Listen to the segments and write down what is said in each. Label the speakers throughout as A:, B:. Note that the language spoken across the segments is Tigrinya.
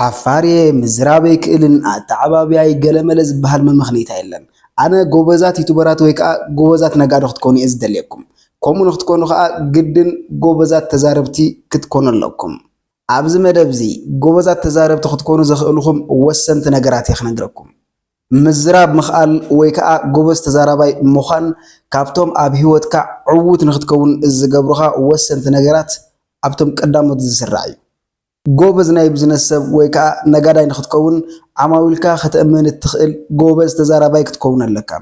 A: ሓፋርየ ምዝራበይ ክእልን ኣተዓባብያይ ገለመለ ዝበሃል መምኽኒታ የለን ኣነ ጎበዛት ዩቱበራት ወይ ከዓ ጎበዛት ነጋዶ ክትኮኑ እየ ዝደልየኩም ከምኡ ንክትኮኑ ከዓ ግድን ጎበዛት ተዛረብቲ ክትኮኑ ኣለኩም ኣብዚ መደብ እዚ ጎበዛት ተዛረብቲ ክትኮኑ ዘኽእልኩም ወሰንቲ ነገራት እየ ክነግረኩም ምዝራብ ምኽኣል ወይ ከዓ ጎበዝ ተዛራባይ ምዃን ካብቶም ኣብ ሂወትካ ዕዉት ንክትከውን ዝገብሩኻ ወሰንቲ ነገራት ኣብቶም ቀዳሞት ዝስራዕ እዩ ጎበዝ ናይ ቢዝነስ ሰብ ወይ ከዓ ነጋዳይ ንክትከውን ዓማዊልካ ክትእምን እትኽእል ጎበዝ ተዛራባይ ክትከውን ኣለካ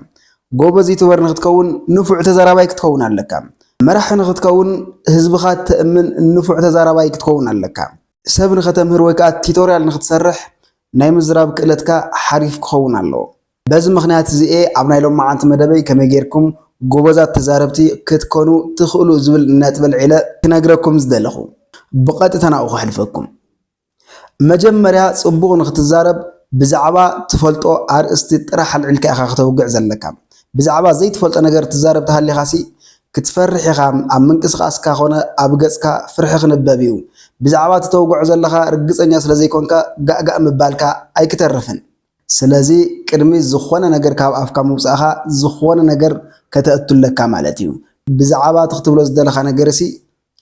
A: ጎበዝ ዩቱበር ንክትከውን ንፉዕ ተዛራባይ ክትከውን ኣለካ መራሒ ንክትከውን ህዝብኻ ትእምን ንፉዕ ተዛራባይ ክትከውን ኣለካ ሰብ ንክተምህር ወይ ከዓ ቲዩቶሪያል ንክትሰርሕ ናይ ምዝራብ ክእለትካ ሓሪፍ ክኸውን ኣለዎ በዚ ምኽንያት እዚኤ ኣብ ናይ ሎማዓንቲ መደበይ ከመይ ጌርኩም ጎበዛት ተዛረብቲ ክትኮኑ ትኽእሉ ዝብል ነጥብል ዒለ ክነግረኩም ዝደለኹ ብቐጥታ ናብኡ ክሕልፈኩም መጀመርያ ጽቡቕ ንክትዛረብ ብዛዕባ ትፈልጦ ኣርእስቲ ጥራሕ ኣልዒልካ ኢኻ ክተውግዕ ዘለካ ብዛዕባ ዘይትፈልጦ ነገር ትዛረብ ተሃሊኻሲ ክትፈርሕ ኢኻ ኣብ ምንቅስቓስካ ኮነ ኣብ ገጽካ ፍርሒ ክንበብ እዩ ብዛዕባ ትተውግዖ ዘለኻ ርግፀኛ ስለ ዘይኮንካ ጋእጋእ ምባልካ ኣይክተርፍን ስለዚ ቅድሚ ዝኾነ ነገር ካብ ኣፍካ ምውፃእኻ ዝኾነ ነገር ከተእቱለካ ማለት እዩ ብዛዕባ ትኽትብሎ ዝደለኻ ነገርሲ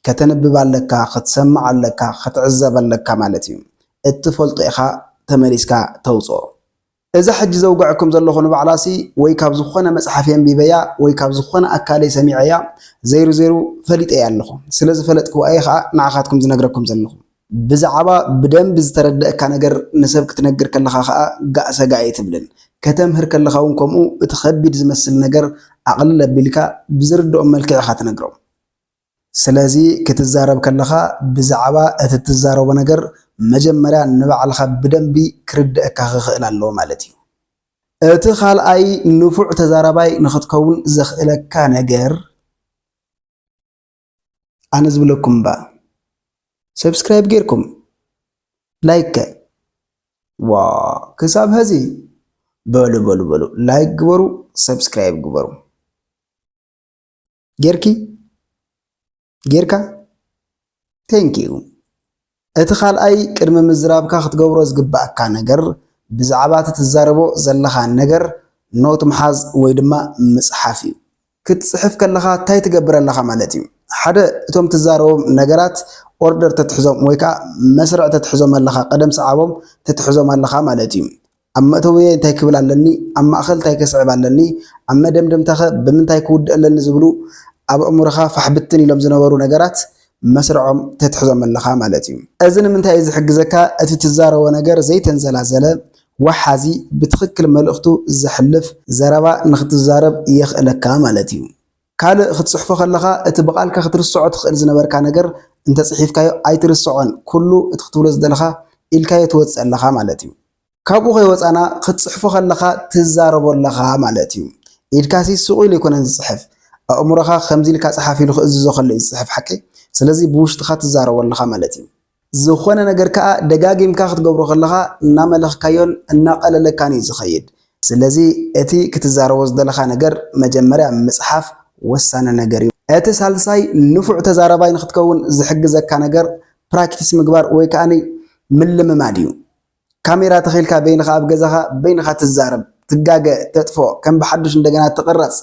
A: ከተነብብ ኣለካ ክትሰማዕ ኣለካ ክትዕዘብ ኣለካ ማለት እዩ እትፈልጦ ኢኻ ተመሊስካ ተውፅኦ እዛ ሕጂ ዘውግዐኩም ዘለኹ ንባዕላሲ ወይ ካብ ዝኾነ መፅሓፍ የንቢበያ ወይ ካብ ዝኾነ ኣካለይ ሰሚዐያ ዘይሩ ዘይሩ ፈሊጠያ ኣለኹ ስለዚ ፈለጥክዋ እየ ከዓ ንዓኻትኩም ዝነግረኩም ዘለኹ ብዛዕባ ብደንብ ዝተረድአካ ነገር ንሰብ ክትነግር ከለኻ ከዓ ጋእሰጋ ኣይትብልን ከተምህር ከለኻ እውን ከምኡ እቲ ከቢድ ዝመስል ነገር ኣቕልል ኣቢልካ ብዝርድኦም መልክዕ ኢኻ ትነግሮም ስለዚ ክትዛረብ ከለኻ ብዛዕባ እቲ ትዛረቦ ነገር መጀመርያ ንባዕልኻ ብደንቢ ክርድአካ ክኽእል ኣለዎ ማለት እዩ እቲ ካልኣይ ንፉዕ ተዛራባይ ንኽትከውን ዘኽእለካ ነገር ኣነ ዝብለኩም እምባ ሰብስክራይብ ጌርኩም ላይክ ዋ ክሳብ ሕዚ በሉ ላይክ ግበሩ ሰብስክራይብ ግበሩ ጌርካ ቴንኪዩ እቲ ካልኣይ ቅድሚ ምዝራብካ ክትገብሮ ዝግባእካ ነገር ብዛዕባ ትዛረቦ ዘለኻ ነገር ኖት ምሓዝ ወይ ድማ ምፅሓፍ እዩ ክትፅሕፍ ከለኻ እንታይ ትገብር ኣለኻ ማለት እዩ ሓደ እቶም ትዛረቦም ነገራት ኦርደር ተትሕዞም ወይ ከዓ መስርዕ ተትሕዞም ኣለኻ ቀደም ሰዓቦም ተትሕዞም ኣለኻ ማለት እዩ ኣብ መእተውየ እንታይ ክብል ኣለኒ ኣብ ማእኸል እንታይ ከስዕብ ኣለኒ ኣብ መደምደምታኸ ብምንታይ ክውድእ ኣለኒ ዝብሉ ኣብ እሙርኻ ፋሕብትን ኢሎም ዝነበሩ ነገራት መስርዖም ተትሕዞም ኣለኻ ማለት እዩ እዚ ንምንታይ ዝሕግዘካ እቲ ትዛረቦ ነገር ዘይተንዘላዘለ ወሓዚ ብትኽክል መልእኽቱ ዘሕልፍ ዘረባ ንክትዛረብ የኽእለካ ማለት እዩ ካልእ ክትፅሕፎ ከለኻ እቲ ብቓልካ ክትርስዖ ትኽእል ዝነበርካ ነገር እንተፅሒፍካዮ ኣይትርስዖን ኩሉ እቲ ክትብሎ ዝደለኻ ኢልካዮ ትወፅእ ኣለኻ ማለት እዩ ካብኡ ከይወፃና ክትፅሕፎ ከለኻ ትዛረቦ ኣለኻ ማለት እዩ ኢድካሲ ስቑ ኢሉ ይኮነን ዝፅሕፍ ኣእሙሮኻ ከምዚ ኢልካ ፀሓፍ ኢሉ ክእዝዞ ከሎ እዩ ዝፅሕፍ ሓቂ ስለዚ ብውሽጥኻ ትዛረቦ ኣለኻ ማለት እዩ ዝኾነ ነገር ከዓ ደጋጊምካ ክትገብሮ ከለኻ እናመለኽካዮን እናቐለለካን እዩ ዝኸይድ ስለዚ እቲ ክትዛረቦ ዝደለኻ ነገር መጀመርያ ምፅሓፍ ወሳነ ነገር እዩ እቲ ሳልሳይ ንፉዕ ተዛረባይ ንክትከውን ዝሕግዘካ ነገር ፕራክቲስ ምግባር ወይ ከዓኒ ምልምማድ እዩ ካሜራ ተኺልካ በይንኻ ኣብ ገዛኻ በይንኻ ትዛረብ ትጋገ ተጥፎ ከም ብሓዱሽ እንደገና ትቕረፅ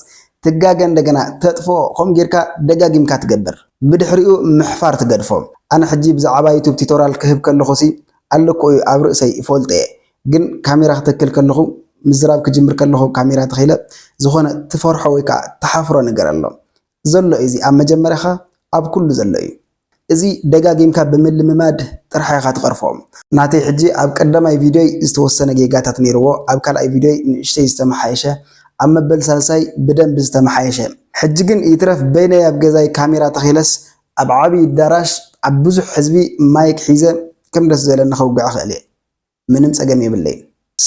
A: ትጋገ እንደገና ተጥፎ ከምኡ ጌርካ ደጋጊምካ ትገብር ብድሕሪኡ ምሕፋር ትገድፎ ኣነ ሕጂ ብዛዕባ ዩቱብ ቲዩቶሪያል ክህብ ከለኹሲ ኣለኮ እዩ ኣብ ርእሰይ ይፈልጦ እየ ግን ካሜራ ክትክል ከለኹ ምዝራብ ክጅምር ከለኹ ካሜራ ተኺለ ዝኾነ ትፈርሖ ወይ ከዓ ተሓፍሮ ነገር ኣሎ ዘሎ እዚ ኣብ መጀመርያኻ ኣብ ኩሉ ዘሎ እዩ እዚ ደጋጊምካ ብምልምማድ ጥራሕ ኢኻ ትቐርፎም ናተይ ሕጂ ኣብ ቀዳማይ ቪድዮይ ዝተወሰነ ጌጋታት ነይርዎ ኣብ ካልኣይ ቪድዮይ ንእሽተይ ዝተመሓየሸ ኣብ መበል ሳልሳይ ብደንብ ዝተመሓየሸ ሕጂ ግን ይትረፍ በይነይ ኣብ ገዛይ ካሜራ ተኺለስ ኣብ ዓብይ ዳራሽ ኣብ ብዙሕ ህዝቢ ማይክ ሒዘ ከም ደስ ዘለኒ ከውግዕ ክእል እየ ምንም ፀገም የብለይ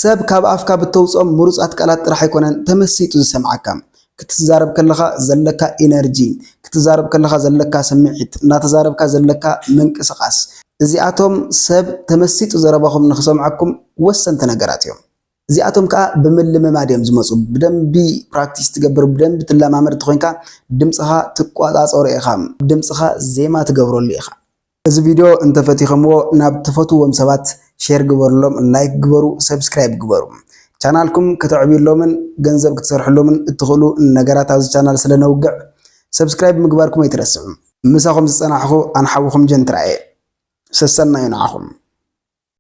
A: ሰብ ካብ ኣፍካ ብተውፅኦም ምሩፃት ቃላት ጥራሕ ኣይኮነን ተመሲጡ ዝሰምዓካ ክትዛረብ ከለኻ ዘለካ ኢነርጂ ክትዛረብ ከለኻ ዘለካ ስምዒት እናተዛረብካ ዘለካ ምንቅስቓስ እዚኣቶም ሰብ ተመሲጡ ዘረባኹም ንክሰምዓኩም ወሰንቲ ነገራት እዮም እዚኣቶም ከዓ ብምልምማድ እዮም ዝመፁ ብደንቢ ፕራክቲስ ትገብር ብደንቢ ትለማመድ ትኮንካ ድምፅኻ ትቋፃፀሮ ኢኻ ድምፅኻ ዜማ ትገብረሉ ኢኻ እዚ ቪድዮ እንተፈቲኸምዎ ናብ ተፈትዎም ሰባት ሼር ግበሩሎም ላይክ ግበሩ ሰብስክራይብ ግበሩ ቻናልኩም ከተዕብዩሎምን ገንዘብ ክትሰርሕሎምን እትኽእሉ ነገራት ኣብዚ ቻናል ስለነውግዕ ሰብስክራይብ ምግባርኩም ኣይትረስዑ ምሳኹም ዝጸናሕኹ ኣንሓውኹም ጀንትራየ ሰሰና ይናዓኹም